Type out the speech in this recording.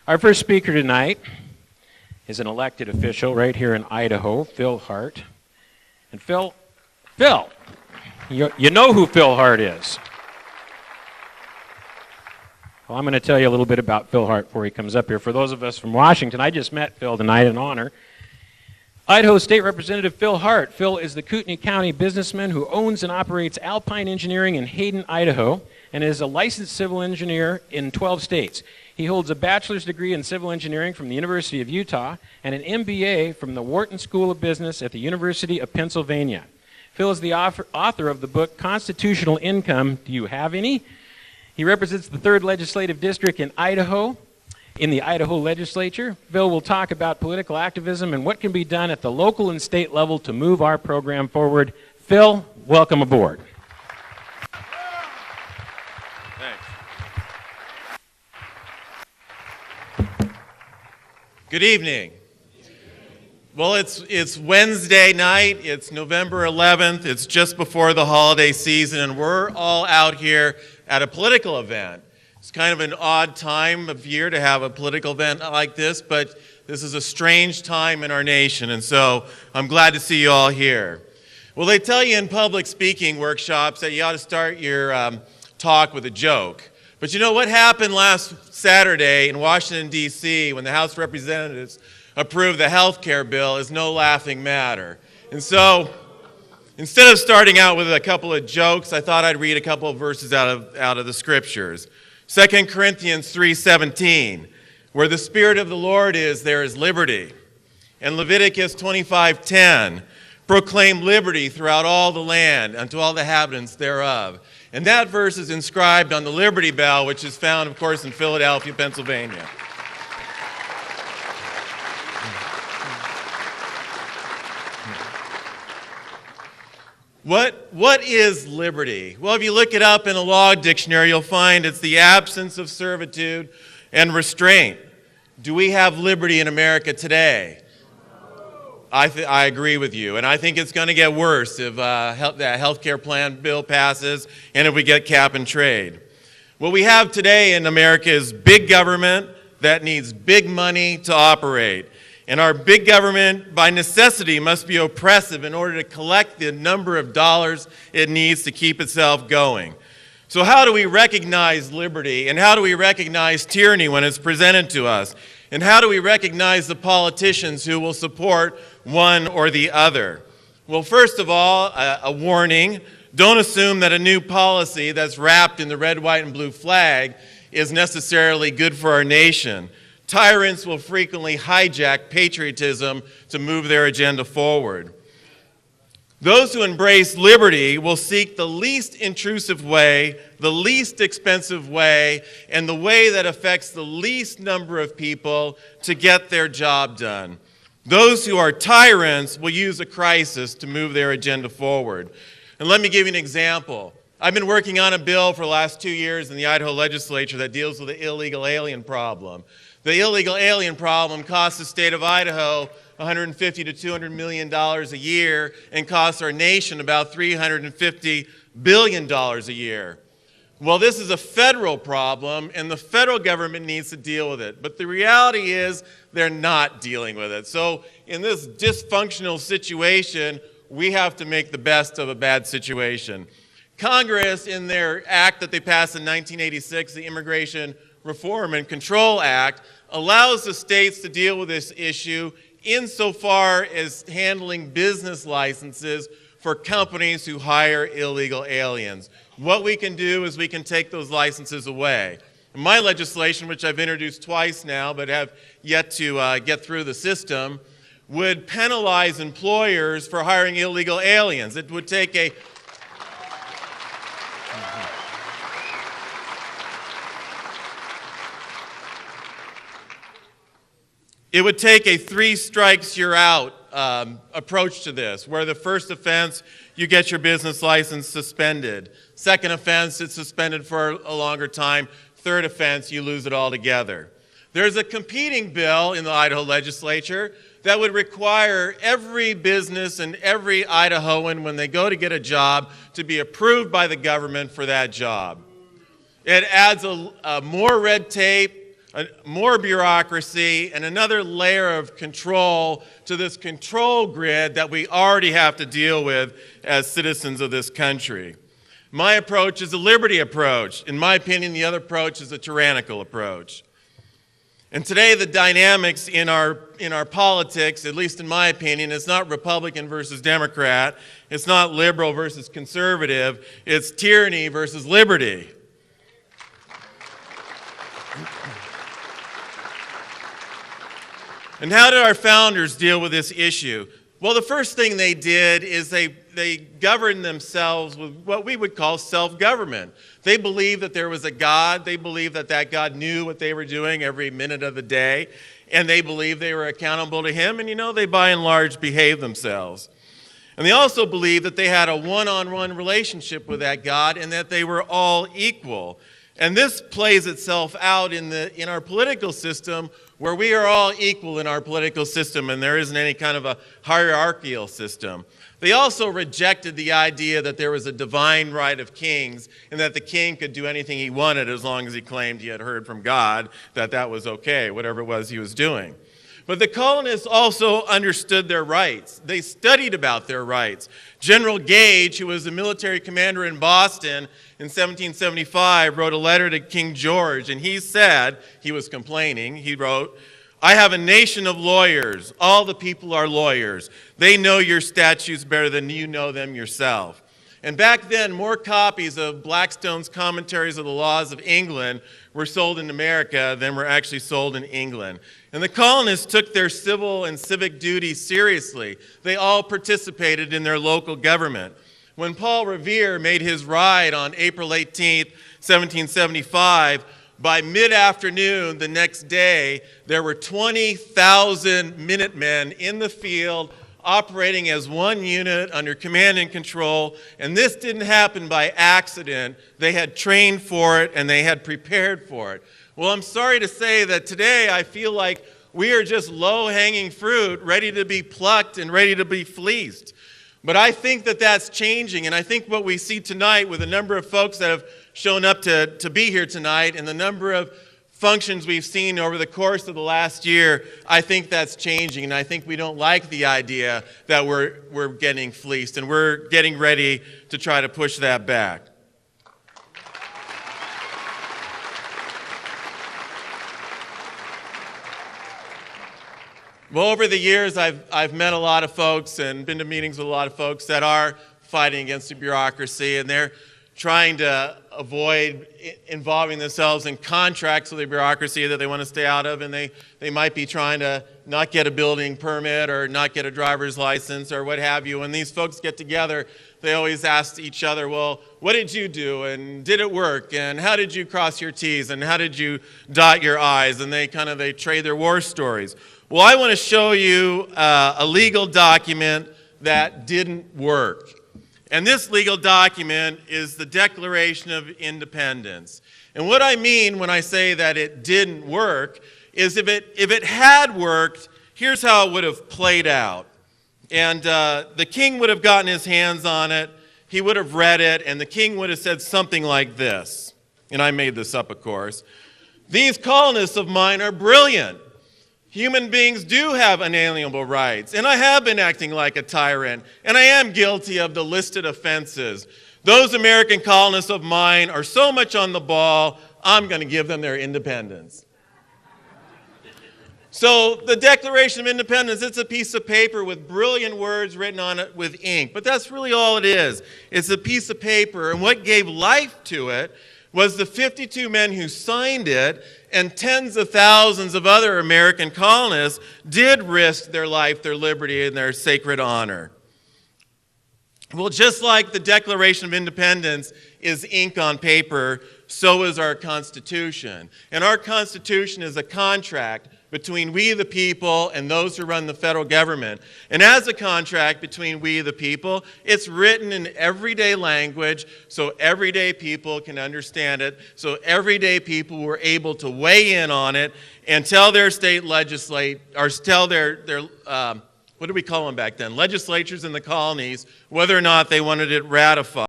Our first speaker tonight is an elected official right here in Idaho, Phil Hart. And Phil, you know who Phil Hart is. Well, I'm going to tell you a little bit about Phil Hart before he comes up here. For those of us from Washington, I just met Phil tonight in honor. Idaho State Representative Phil Hart. Phil is the Kootenai County businessman who owns and operates Alpine Engineering in Hayden, Idaho, and is a licensed civil engineer in 12 states. He holds a bachelor's degree in civil engineering from the University of Utah and an MBA from the Wharton School of Business at the University of Pennsylvania. Phil is the author of the book Constitutional Income. Do you have any? He represents the 3rd Legislative District in Idaho, in the Idaho legislature. Phil will talk about political activism and what can be done at the local and state level to move our program forward. Phil, welcome aboard. Good evening. Well, it's Wednesday night. It's November 11th. It's just before the holiday season, and we're all out here at a political event. It's kind of an odd time of year to have a political event like this, but this is a strange time in our nation, and so I'm glad to see you all here. Well, they tell you in public speaking workshops that you ought to start your talk with a joke. But you know what happened last Saturday in Washington, D.C. when the House of Representatives approved the health care bill is no laughing matter. And so instead of starting out with a couple of jokes, I thought I'd read a couple of verses out of the scriptures. 2 Corinthians 3:17, where the Spirit of the Lord is, there is liberty. And Leviticus 25:10, proclaim liberty throughout all the land unto all the inhabitants thereof. And that verse is inscribed on the Liberty Bell, which is found, of course, in Philadelphia, Pennsylvania. What is liberty? Well, if you look it up in a law dictionary, you'll find it's the absence of servitude and restraint. Do we have liberty in America today? I agree with you, and I think it's going to get worse if that health care plan bill passes and if we get cap and trade. What we have today in America is big government that needs big money to operate. And our big government, by necessity, must be oppressive in order to collect the number of dollars it needs to keep itself going. So how do we recognize liberty, and how do we recognize tyranny when it's presented to us? And how do we recognize the politicians who will support one or the other? Well, first of all, a warning. Don't assume that a new policy that's wrapped in the red, white, and blue flag is necessarily good for our nation. Tyrants will frequently hijack patriotism to move their agenda forward. Those who embrace liberty will seek the least intrusive way, the least expensive way, and the way that affects the least number of people to get their job done. Those who are tyrants will use a crisis to move their agenda forward. And let me give you an example. I've been working on a bill for the last 2 years in the Idaho legislature that deals with the illegal alien problem. The illegal alien problem costs the state of Idaho $150 to $200 million a year and costs our nation about $350 billion a year. Well, this is a federal problem, and the federal government needs to deal with it. But the reality is they're not dealing with it. So in this dysfunctional situation, we have to make the best of a bad situation. Congress, in their act that they passed in 1986, the Immigration Reform and Control Act, allows the states to deal with this issue insofar as handling business licenses for companies who hire illegal aliens. What we can do is we can take those licenses away. My legislation, which I've introduced twice now but have yet to get through the system, would penalize employers for hiring illegal aliens. It would take a It would take a 3 strikes you're out approach to this, where the first offense, you get your business license suspended. Second offense, it's suspended for a longer time. Third offense, you lose it altogether. There's a competing bill in the Idaho legislature that would require every business and every Idahoan, when they go to get a job, to be approved by the government for that job. It adds more red tape, more bureaucracy, and another layer of control to this control grid that we already have to deal with as citizens of this country. My approach is a liberty approach. In my opinion, the other approach is a tyrannical approach. And today, the dynamics in our politics, at least in my opinion, it's not Republican versus Democrat. It's not liberal versus conservative. It's tyranny versus liberty. And how did our founders deal with this issue? Well, the first thing they did is they governed themselves with what we would call self-government. They believed that there was a God. They believed that that God knew what they were doing every minute of the day. And they believed they were accountable to him. And, they by and large behaved themselves. And they also believed that they had a one-on-one relationship with that God and that they were all equal. And this plays itself out in our political system, where we are all equal in our political system and there isn't any kind of a hierarchical system. They also rejected the idea that there was a divine right of kings and that the king could do anything he wanted as long as he claimed he had heard from God that that was okay, whatever it was he was doing. But the colonists also understood their rights. They studied about their rights. General Gage, who was the military commander in Boston in 1775, wrote a letter to King George, and he said, he was complaining, he wrote, "I have a nation of lawyers. All the people are lawyers. They know your statutes better than you know them yourself." And back then, more copies of Blackstone's Commentaries of the Laws of England were sold in America than were actually sold in England. And the colonists took their civil and civic duties seriously. They all participated in their local government. When Paul Revere made his ride on April 18th, 1775, by mid-afternoon the next day, there were 20,000 Minutemen in the field operating as one unit under command and control, and this didn't happen by accident. They had trained for it and they had prepared for it. Well, I'm sorry to say that today I feel like we are just low-hanging fruit, ready to be plucked and ready to be fleeced. But I think that that's changing, and I think what we see tonight with a number of folks that have shown up to be here tonight and the number of functions we've seen over the course of the last year, I think that's changing, and I think we don't like the idea that we're getting fleeced, and we're getting ready to try to push that back. Well, over the years, I've met a lot of folks and been to meetings with a lot of folks that are fighting against the bureaucracy, and they're trying to avoid involving themselves in contracts with the bureaucracy that they want to stay out of, and they might be trying to not get a building permit or not get a driver's license or what have you. When these folks get together, they always ask each other, well, what did you do, and did it work, and how did you cross your T's, and how did you dot your I's, and they trade their war stories. Well, I want to show you a legal document that didn't work. And this legal document is the Declaration of Independence. And what I mean when I say that it didn't work is if it had worked, here's how it would have played out. And the king would have gotten his hands on it, he would have read it, and the king would have said something like this. And I made this up, of course. "These colonists of mine are brilliant. Human beings do have unalienable rights, and I have been acting like a tyrant, and I am guilty of the listed offenses. Those American colonists of mine are so much on the ball, I'm going to give them their independence." So the Declaration of Independence, it's a piece of paper with brilliant words written on it with ink, but that's really all it is. It's a piece of paper, and what gave life to it was the 52 men who signed it, and tens of thousands of other American colonists did risk their life, their liberty, and their sacred honor. Well, just like the Declaration of Independence is ink on paper, so is our Constitution. And our Constitution is a contract between we the people and those who run the federal government. And as a contract between we the people, it's written in everyday language so everyday people can understand it, so everyday people were able to weigh in on it and tell their state legislate, or tell their what did we call them back then? Legislatures in the colonies, whether or not they wanted it ratified.